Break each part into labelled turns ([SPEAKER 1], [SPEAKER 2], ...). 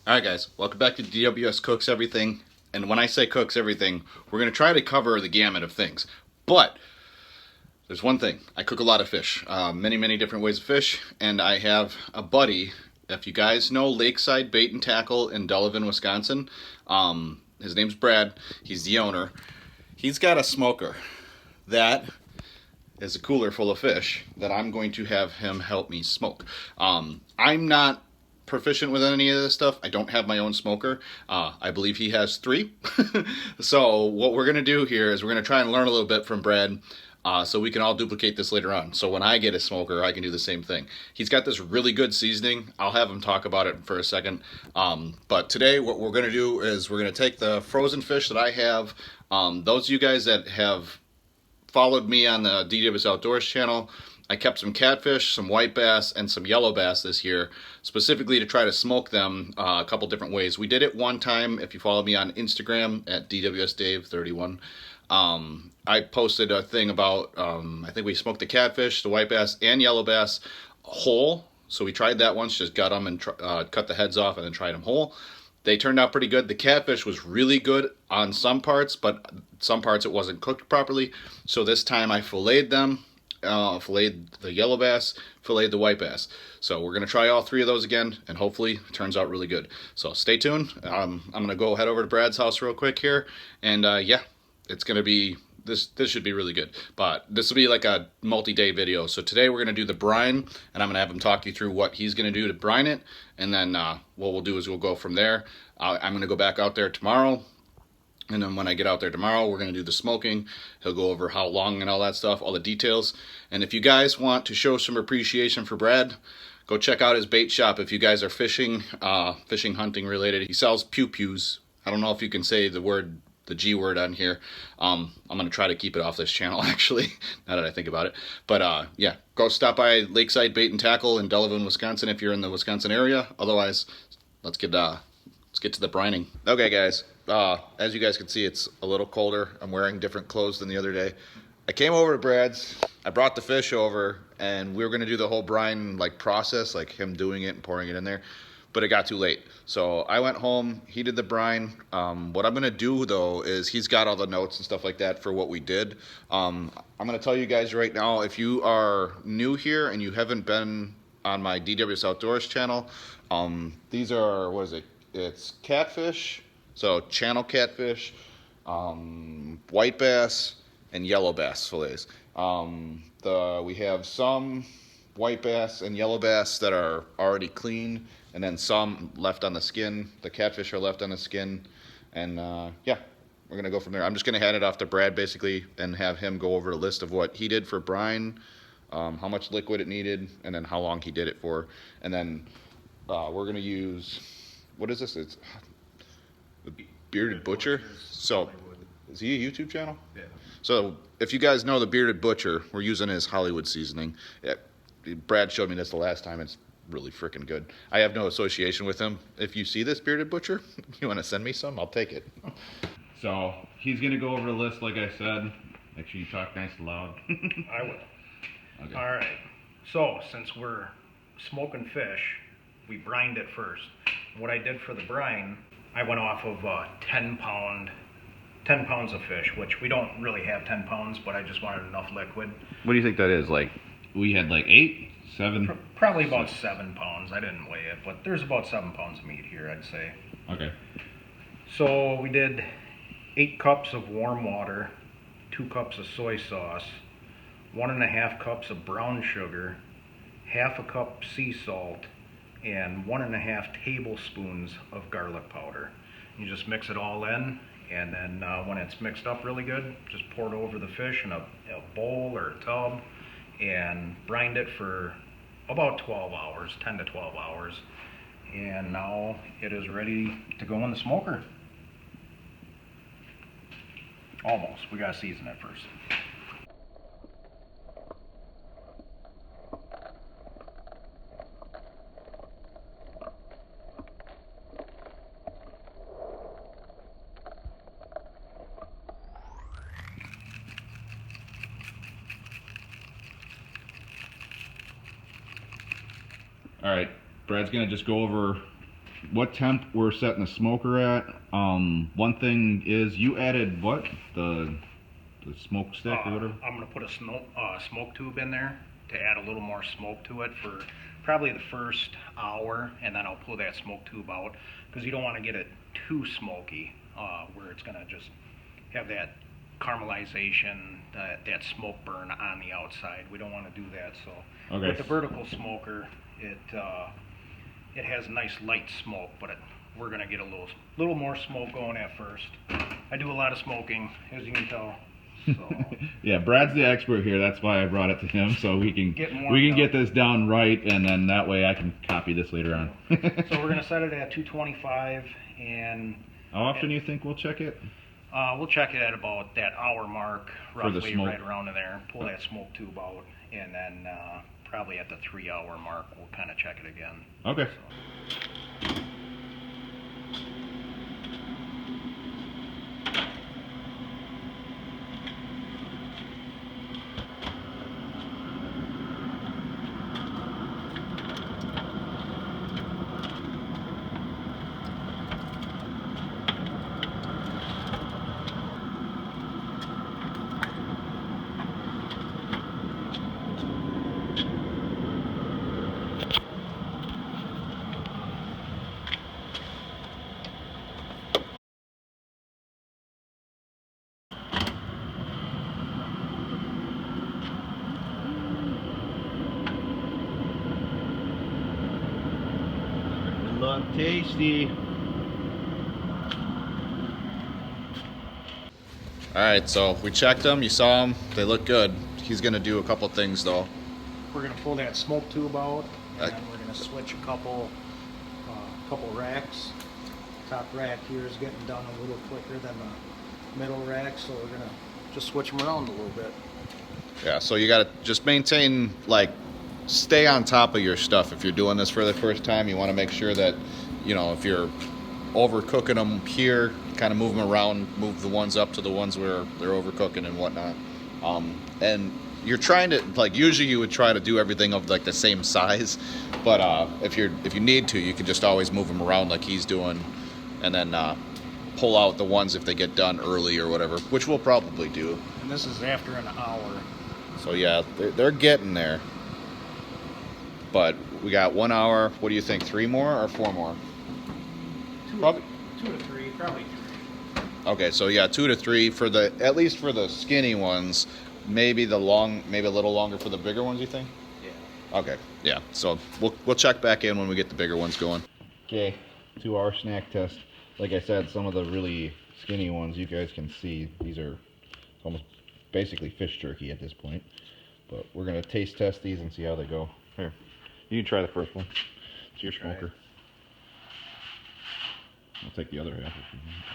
[SPEAKER 1] Alright guys, welcome back to DWS Cooks Everything. And when I say cooks everything, we're going to try to cover the gamut of things. But there's one thing, I cook a lot of fish, many different ways of fish, and I have a buddy, if you guys know Lakeside Bait and Tackle in Delavan, Wisconsin, his name's Brad, he's the owner. He's got a smoker that is a cooler full of fish that I'm going to have him help me smoke. I'm not proficient with any of this stuff. I don't have my own smoker. I believe he has 3. So what we're going to do here is we're going to try and learn a little bit from Brad so we can all duplicate this later on. So when I get a smoker, I can do the same thing. He's got this really good seasoning. I'll have him talk about it for a second. But today what we're going to do is we're going to take the frozen fish that I have. Those of you guys that have followed me on the DWS Outdoors channel, I kept some catfish, some white bass, and some yellow bass this year, specifically to try to smoke them a couple different ways. We did it one time, if you follow me on Instagram, at DWSDave31. I posted a thing about, I think we smoked the catfish, the white bass, and yellow bass whole. So we tried that once, just got them and cut the heads off and then tried them whole. They turned out pretty good. The catfish was really good on some parts, but some parts it wasn't cooked properly. So this time I filleted them. Filleted the yellow bass, filleted the white bass. So we're going to try all 3 of those again, and hopefully it turns out really good. So stay tuned. I'm going to go head over to Brad's house real quick here, and yeah, it's going to be, this should be really good. But this will be like a multi-day video. So today we're going to do the brine, and I'm going to have him talk you through what he's going to do to brine it, and then what we'll do is we'll go from there. I'm going to go back out there tomorrow. And then when I get out there tomorrow, we're going to do the smoking. He'll go over how long and all that stuff, all the details. And if you guys want to show some appreciation for Brad, go check out his bait shop. If you guys are fishing, hunting related, he sells pew-pews. I don't know if you can say the G word on here. I'm going to try to keep it off this channel, actually, now that I think about it. But yeah, go stop by Lakeside Bait and Tackle in Delavan, Wisconsin if you're in the Wisconsin area. Otherwise, let's get to the brining. Okay, guys. As you guys can see, it's a little colder. I'm wearing different clothes than the other day. I came over to Brad's. I brought the fish over, and we were going to do the whole brine process, like him doing it and pouring it in there. But it got too late. So I went home. He did the brine. What I'm going to do, though, is he's got all the notes and stuff like that for what we did. I'm going to tell you guys right now, if you are new here and you haven't been on my DWS Outdoors channel, these are, what is it? It's catfish. So channel catfish, white bass, and yellow bass fillets. We have some white bass and yellow bass that are already clean, and then some left on the skin. The catfish are left on the skin, and yeah, we're gonna go from there. I'm just gonna hand it off to Brad basically and have him go over a list of what he did for brine, how much liquid it needed, and then how long he did it for. And then we're gonna use, what is this? It's the Bearded Butcher. So, is he a YouTube channel? Yeah. So, if you guys know the Bearded Butcher, we're using his Hollywood seasoning. Yeah, Brad showed me this the last time. It's really freaking good. I have no association with him. If you see this Bearded Butcher, you want to send me some? I'll take it.
[SPEAKER 2] So, he's going to go over the list, like I said. Make sure you talk nice and loud.
[SPEAKER 3] I will.
[SPEAKER 2] Okay.
[SPEAKER 3] All right. So, since we're smoking fish, we brined it first. What I did for the brine, I went off of 10 pounds of fish, which we don't really have 10 pounds, but I just wanted enough liquid.
[SPEAKER 2] What do you think that is? Like, we had like 8, 7?
[SPEAKER 3] Probably about 7 pounds. I didn't weigh it, but there's about 7 pounds of meat here, I'd say.
[SPEAKER 2] Okay.
[SPEAKER 3] So we did 8 cups of warm water, 2 cups of soy sauce, 1.5 cups of brown sugar, half a cup sea salt, and 1.5 tablespoons of garlic powder. You just mix it all in, and then when it's mixed up really good, just pour it over the fish in a bowl or a tub and brine it for about 12 hours, 10 to 12 hours. And now it is ready to go in the smoker. Almost. We gotta season it first.
[SPEAKER 2] All right, Brad's gonna just go over what temp we're setting the smoker at. One thing is you added what? The smoke stick or whatever?
[SPEAKER 3] I'm going to put a smoke tube in there to add a little more smoke to it for probably the first hour, and then I'll pull that smoke tube out because you don't want to get it too smoky where it's going to just have that caramelization, that smoke burn on the outside. We don't want to do that. So
[SPEAKER 2] Okay.
[SPEAKER 3] with the vertical smoker, it has a nice light smoke, but we're going to get a little more smoke going at first. I do a lot of smoking, as you can tell. So.
[SPEAKER 2] Yeah, Brad's the expert here. That's why I brought it to him, so we can
[SPEAKER 3] Get
[SPEAKER 2] get this down right, and then that way I can copy this later on.
[SPEAKER 3] So we're gonna set it at 225, and
[SPEAKER 2] how often do you think we'll check it?
[SPEAKER 3] we'll check it at about that hour mark,
[SPEAKER 2] For the
[SPEAKER 3] roughly
[SPEAKER 2] smoke.
[SPEAKER 3] right around in there. Pull that smoke tube out, and then probably at the 3-hour mark, we'll kind of check it again.
[SPEAKER 2] Okay.
[SPEAKER 3] So.
[SPEAKER 2] Look tasty.
[SPEAKER 1] All right, so we checked them. You saw them. They look good. He's gonna do a couple things though.
[SPEAKER 3] We're gonna pull that smoke tube out, and
[SPEAKER 1] Okay.
[SPEAKER 3] then we're gonna switch a couple racks. Top rack here is getting done a little quicker than the middle rack, so we're gonna just switch them around a little bit.
[SPEAKER 1] Yeah, so you gotta just maintain, like, stay on top of your stuff. If you're doing this for the first time, you want to make sure that, you know, if you're overcooking them here, kind of move them around, move the ones up to the ones where they're overcooking and whatnot. And you're trying to, like, usually you would try to do everything of like the same size, but if you need to, you can just always move them around like he's doing, and then pull out the ones if they get done early or whatever, which we'll probably do.
[SPEAKER 3] And this is after an hour.
[SPEAKER 1] So yeah, they're getting there. But we got 1 hour. What do you think? 3 more or 4 more? Probably
[SPEAKER 3] 2 to 3, probably 3.
[SPEAKER 1] Okay, so yeah, 2 to 3 for at least for the skinny ones. Maybe a little longer for the bigger ones. You think?
[SPEAKER 3] Yeah.
[SPEAKER 1] Okay, yeah. So we'll check back in when we get the bigger ones going.
[SPEAKER 2] Okay, 2-hour snack test. Like I said, some of the really skinny ones you guys can see. These are almost basically fish jerky at this point. But we're gonna taste test these and see how they go. Here, you can try the first one. It's your smoker. I'll take the other half if you want.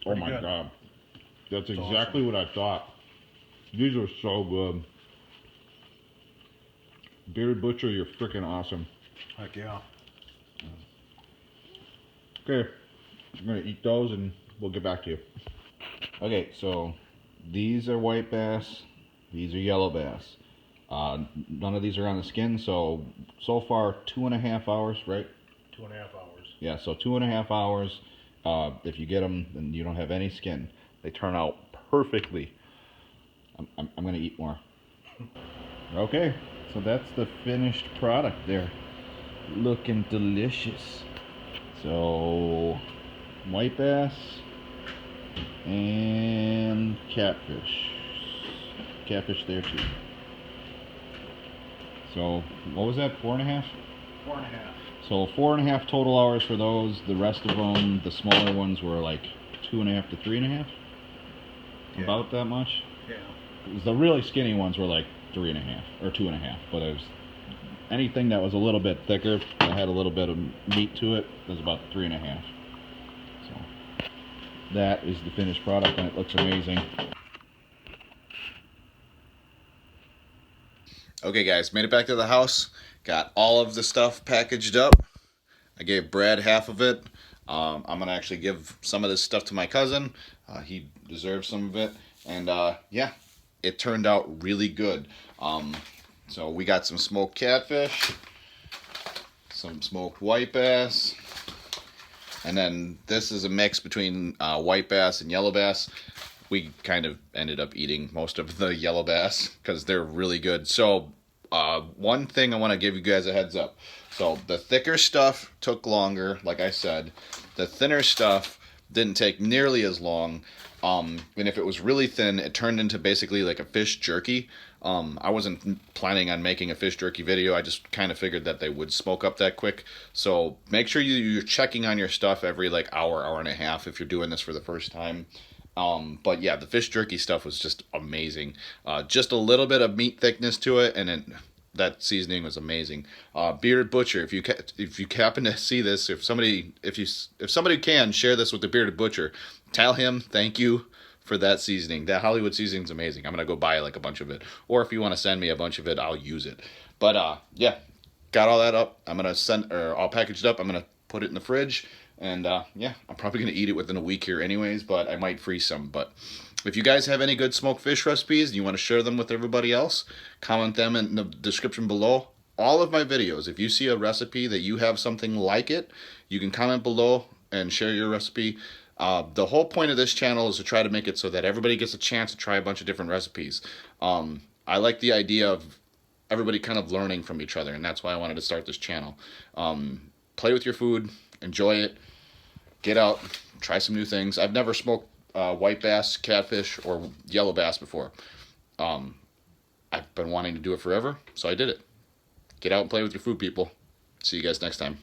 [SPEAKER 2] Oh
[SPEAKER 3] Pretty
[SPEAKER 2] my
[SPEAKER 3] good.
[SPEAKER 2] god. That's
[SPEAKER 3] It's
[SPEAKER 2] exactly what I thought. These are so good. Bearded Butcher, you're freaking awesome.
[SPEAKER 3] Heck yeah.
[SPEAKER 2] Okay, I'm gonna eat those and we'll get back to you. Okay, so these are white bass, these are yellow bass. None of these are on the skin, so far 2.5 hours, right?
[SPEAKER 3] 2.5 hours.
[SPEAKER 2] Yeah, so 2.5 hours. If you get them and you don't have any skin, they turn out perfectly. I'm gonna eat more. Okay, so that's the finished product there. Looking delicious. So, white bass and catfish. Catfish there too. So, what was that, 4.5?
[SPEAKER 3] 4.5.
[SPEAKER 2] So 4.5 total hours for those. The rest of them, the smaller ones, were like 2.5 to 3.5.
[SPEAKER 3] Yeah.
[SPEAKER 2] About that much.
[SPEAKER 3] Yeah.
[SPEAKER 2] The really skinny ones were like 3.5 or 2.5. But it was anything that was a little bit thicker, that had a little bit of meat to it, was about 3.5. So that is the finished product, and it looks amazing.
[SPEAKER 1] Okay, guys, made it back to the house. Got all of the stuff packaged up. I gave Brad half of it. I'm gonna actually give some of this stuff to my cousin. He deserves some of it, and yeah, it turned out really good. So we got some smoked catfish, some smoked white bass, and then this is a mix between white bass and yellow bass. We kind of ended up eating most of the yellow bass because they're really good. So one thing I want to give you guys a heads up. So the thicker stuff took longer, like I said. The thinner stuff didn't take nearly as long. And if it was really thin, it turned into basically like a fish jerky. I wasn't planning on making a fish jerky video. I just kind of figured that they would smoke up that quick. So make sure you're checking on your stuff every like hour and a half if you're doing this for the first time. But yeah, the fish jerky stuff was just amazing. Just a little bit of meat thickness to it, and then that seasoning was amazing. Bearded Butcher, if you happen to see this, if somebody can share this with the Bearded Butcher, tell him thank you for that seasoning. That Hollywood seasoning is amazing. I'm gonna go buy like a bunch of it, or if you want to send me a bunch of it, I'll use it. But yeah, got all that up. I'm gonna all packaged up. I'm gonna put it in the fridge. And yeah, I'm probably going to eat it within a week here anyways, but I might freeze some. But if you guys have any good smoked fish recipes and you want to share them with everybody else, comment them in the description below. All of my videos, if you see a recipe that you have something like it, you can comment below and share your recipe. The whole point of this channel is to try to make it so that everybody gets a chance to try a bunch of different recipes. I like the idea of everybody kind of learning from each other, and that's why I wanted to start this channel. Play with your food, enjoy it. Get out, try some new things. I've never smoked white bass, catfish, or yellow bass before. I've been wanting to do it forever, so I did it. Get out and play with your food, people. See you guys next time.